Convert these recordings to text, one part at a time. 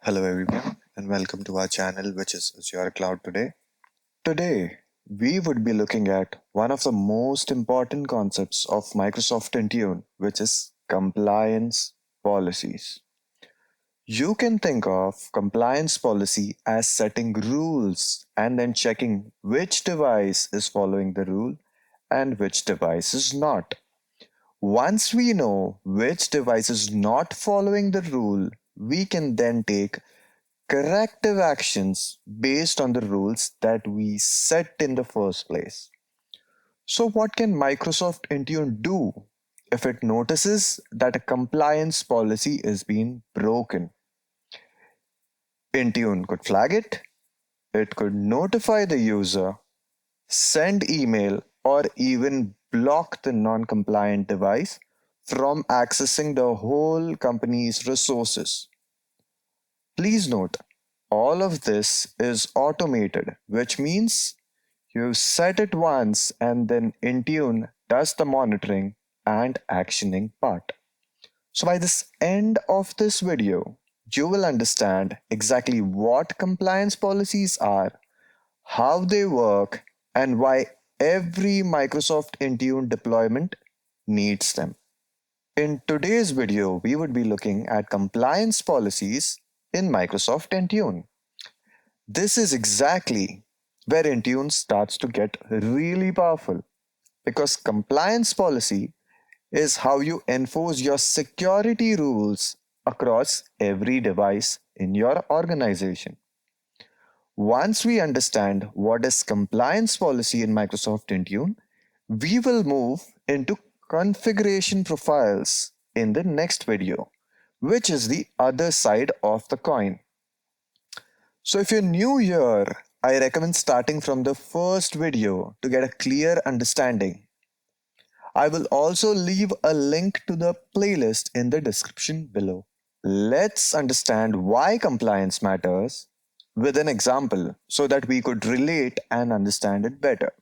Hello everyone and welcome to our channel which is Azure Cloud Today. Today we would be looking at one of the most important concepts of Microsoft Intune, which is compliance policies. You can think of compliance policy as setting rules and then checking which device is following the rule and which device is not. Once we know which device is not following the rule, we can then take corrective actions based on the rules that we set in the first place. So, what can Microsoft Intune do if it notices that a compliance policy is being broken? Intune could flag it could notify the user, send email, or even block the non compliant device from accessing the whole company's resources. Please note, all of this is automated, which means you set it once and then Intune does the monitoring and actioning part. So by this end of this video, you will understand exactly what compliance policies are, how they work, and why every Microsoft Intune deployment needs them. In today's video, we would be looking at compliance policies in Microsoft Intune. This is exactly where Intune starts to get really powerful because compliance policy is how you enforce your security rules across every device in your organization. Once we understand what is compliance policy in Microsoft Intune, we will move into configuration profiles in the next video, which is the other side of the coin. So if you're new here, I recommend starting from the first video to get a clear understanding. I will also leave a link to the playlist in the description below. Let's understand why compliance matters with an example so that we could relate and understand it better.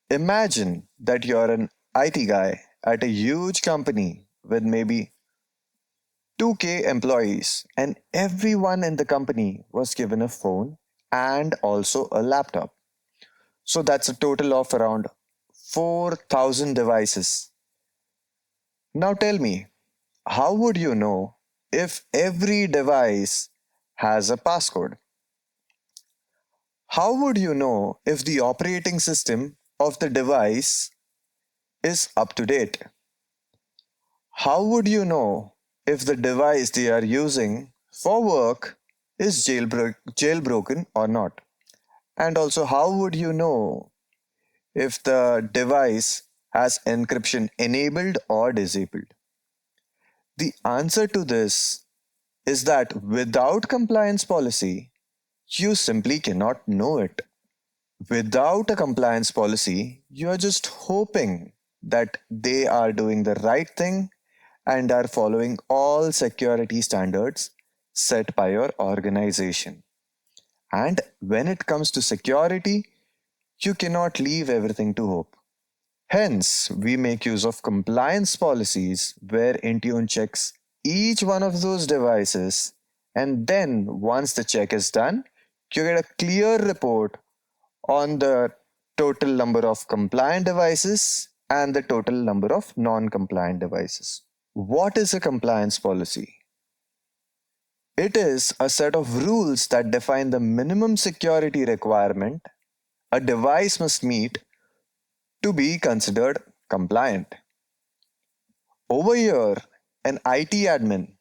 Imagine that you're an IT guy at a huge company with maybe 2K employees, and everyone in the company was given a phone and also a laptop. So that's a total of around 4,000 devices. Now tell me, how would you know if every device has a passcode? How would you know if the operating system of the device is up to date? How would you know if the device they are using for work is jailbroken or not? And also, how would you know if the device has encryption enabled or disabled? The answer to this is that without compliance policy, you simply cannot know it. Without a compliance policy, you are just hoping that they are doing the right thing and are following all security standards set by your organization. And when it comes to security, you cannot leave everything to hope. Hence, we make use of compliance policies where Intune checks each one of those devices, and then once the check is done, you get a clear report on the total number of compliant devices and the total number of non compliant devices. What is a compliance policy? It is a set of rules that define the minimum security requirement a device must meet to be considered compliant. Over here, an IT admin,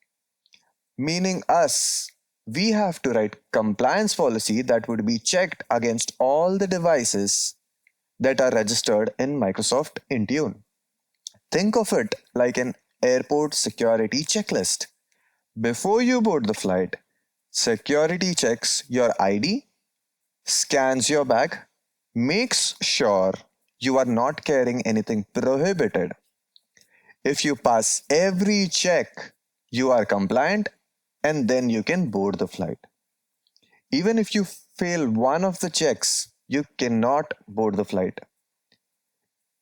meaning us, we have to write compliance policy that would be checked against all the devices that are registered in Microsoft Intune. Think of it like an airport security checklist. Before you board the flight, security checks your ID, scans your bag, makes sure you are not carrying anything prohibited. If you pass every check, you are compliant and then you can board the flight. Even if you fail one of the checks, you cannot board the flight.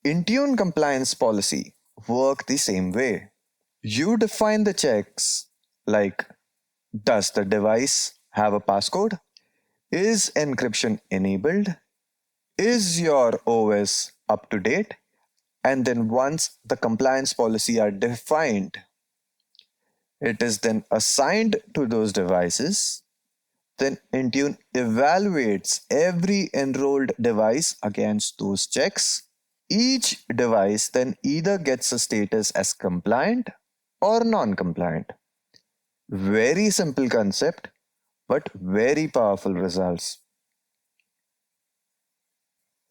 Intune compliance policy work the same way. You define the checks like Does the device have a passcode? Is encryption enabled? Is your OS up to date? And then once the compliance policy are defined, it is then assigned to those devices. Then Intune evaluates every enrolled device against those checks. Each device then either gets a status as compliant or non-compliant. Very simple concept, but very powerful results.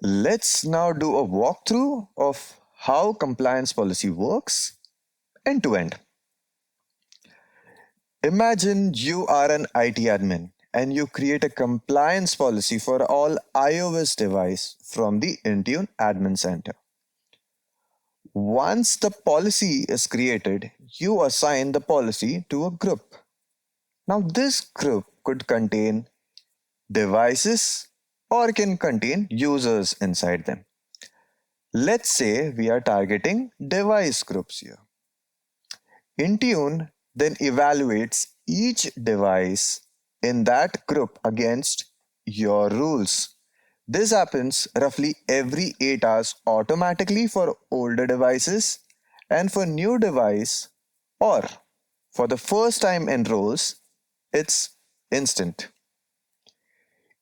Let's now do a walkthrough of how compliance policy works end to end. Imagine you are an IT admin and you create a compliance policy for all iOS device from the Intune Admin Center. Once the policy is created, you assign the policy to a group. Now, this group could contain devices or can contain users inside them. Let's say we are targeting device groups here. Intune then evaluates each device in that group against your rules. This happens roughly every 8 hours automatically for older devices, and for new device or for the first time enrolls, it's instant.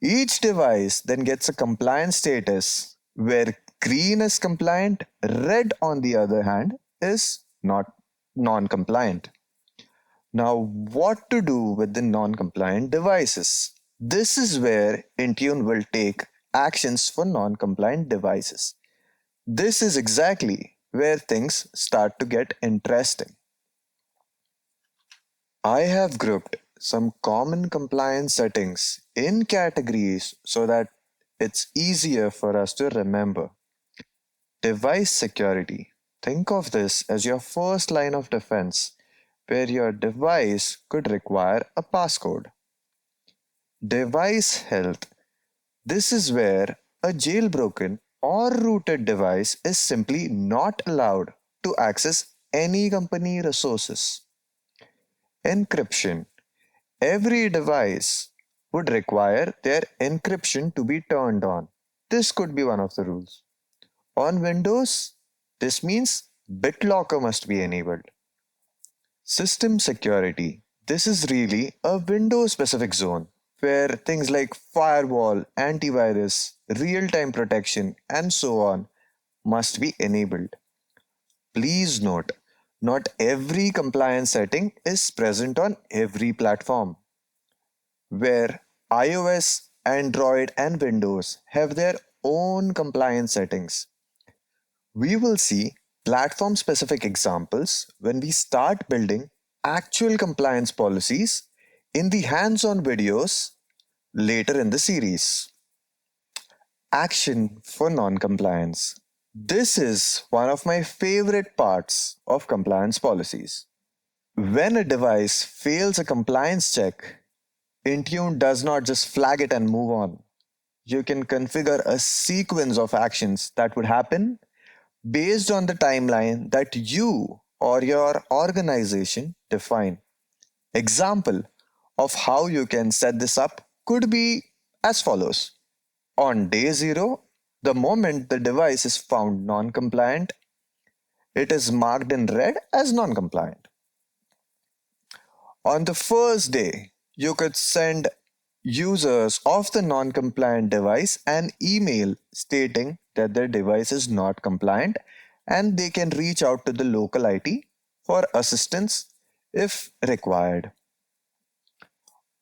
Each device then gets a compliance status where green is compliant, red on the other hand is not non-compliant. Now, what to do with the non-compliant devices? This is where Intune will take actions for non-compliant devices. This is exactly where things start to get interesting. I have grouped some common compliance settings in categories so that it's easier for us to remember. Device security. Think of this as your first line of defense, where your device could require a passcode. Device health. This is where a jailbroken or rooted device is simply not allowed to access any company resources. Encryption. Every device would require their encryption to be turned on. This could be one of the rules. On Windows, this means BitLocker must be enabled. System security. This is really a Windows specific zone where things like firewall, antivirus, real time protection, and so on must be enabled. Please note, not every compliance setting is present on every platform, where iOS, Android, and Windows have their own compliance settings. We will see platform specific examples when we start building actual compliance policies in the hands on videos later in the series. Action for non compliance. This is one of my favorite parts of compliance policies. When a device fails a compliance check, Intune does not just flag it and move on. You can configure a sequence of actions that would happen based on the timeline that you or your organization define. Example of how you can set this up could be as follows. On day 0, the moment the device is found non-compliant, it is marked in red as non-compliant. On the first day, you could send users of the non-compliant device an email stating that their device is not compliant and they can reach out to the local IT for assistance if required.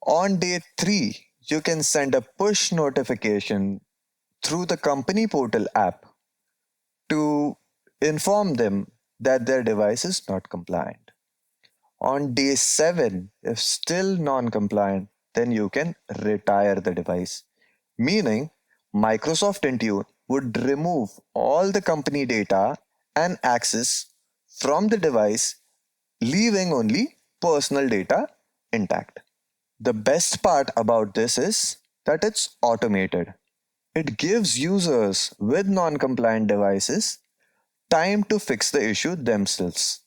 On day 3, you can send a push notification through the company portal app to inform them that their device is not compliant. On day 7, if still non-compliant, then you can retire the device, meaning Microsoft Intune would remove all the company data and access from the device, leaving only personal data intact. The best part about this is that it's automated. It gives users with non compliant devices time to fix the issue themselves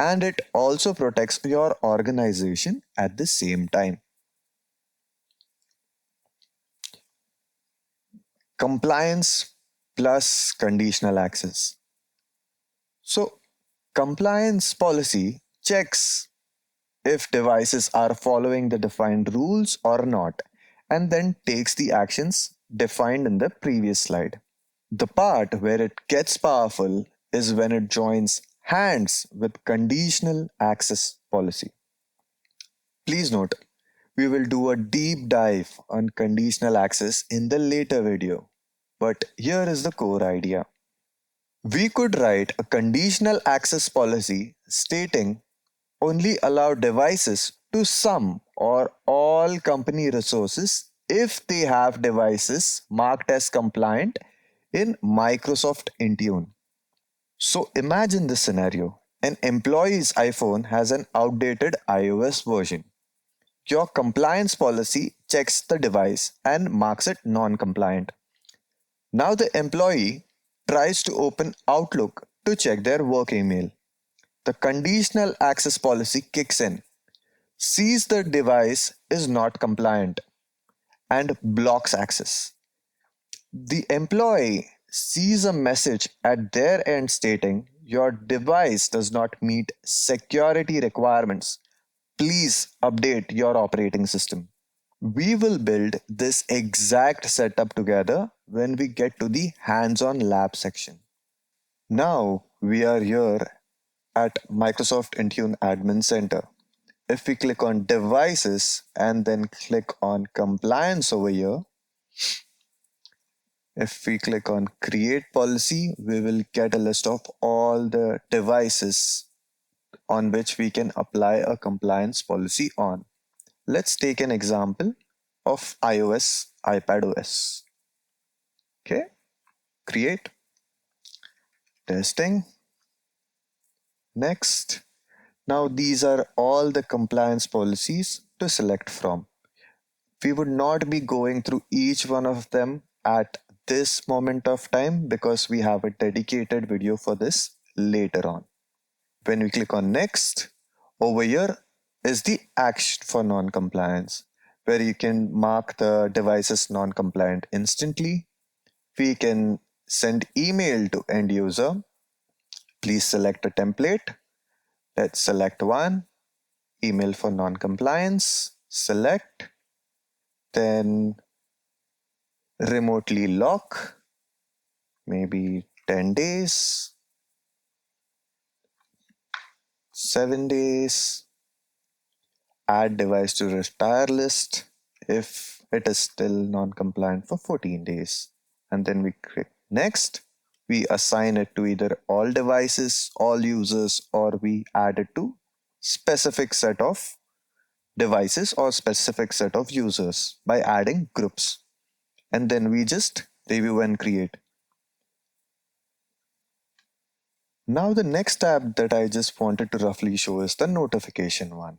and it also protects your organization at the same time. Compliance plus conditional access. So, compliance policy checks if devices are following the defined rules or not, and then takes the actions defined in the previous slide. The part where it gets powerful is when it joins hands with conditional access policy. Please note, we will do a deep dive on conditional access in the later video, but here is the core idea. We could write a conditional access policy stating only allow devices to some or all company resources if they have devices marked as compliant in Microsoft Intune. So imagine this scenario. An employee's iPhone has an outdated iOS version. Your compliance policy checks the device and marks it non compliant. Now the employee tries to open Outlook to check their work email. The conditional access policy kicks in, sees the device is not compliant, and blocks access. The employee sees a message at their end stating, your device does not meet security requirements. Please update your operating system. We will build this exact setup together when we get to the hands-on lab section. Now we are here at Microsoft Intune Admin Center. If we click on devices and then click on compliance over here, if we click on create policy, we will get a list of all the devices on which we can apply a compliance policy on. Let's take an example of iOS, iPadOS. Okay, create, testing, next. Now these are all the compliance policies to select from. We would not be going through each one of them at this moment of time because we have a dedicated video for this later on. When we click on next, over here is the action for non-compliance, where you can mark the device as non-compliant instantly. We can send email to end user. Please select a template. Let's select one. Email for non-compliance. Select. Then remotely lock. Maybe 10 days. 7 days. Add device to retire list if it is still non-compliant for 14 days. And then we click next. We assign it to either all devices, all users, or we add it to specific set of devices or specific set of users by adding groups. And then we just review and create. Now the next tab that I just wanted to roughly show is the notification one.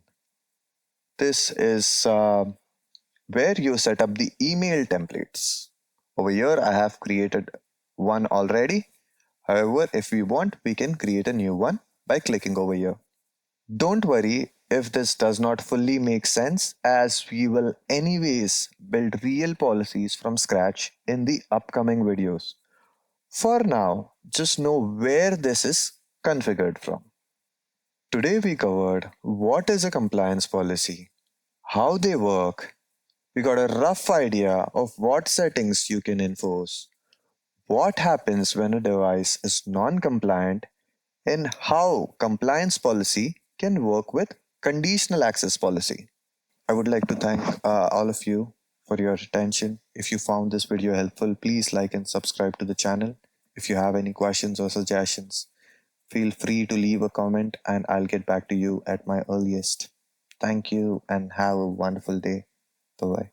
This is where you set up the email templates. Over here, I have created one already. However, if we want, we can create a new one by clicking over here. Don't worry if this does not fully make sense, as we will anyways build real policies from scratch in the upcoming videos. For now, just know where this is configured from. Today we covered what is a compliance policy, how they work. We got a rough idea of what settings you can enforce, what happens when a device is non-compliant, and how compliance policy can work with conditional access policy. I would like to thank all of you for your attention. If you found this video helpful, please like and subscribe to the channel. If you have any questions or suggestions, feel free to leave a comment and I'll get back to you at my earliest. Thank you and have a wonderful day. Bye-bye.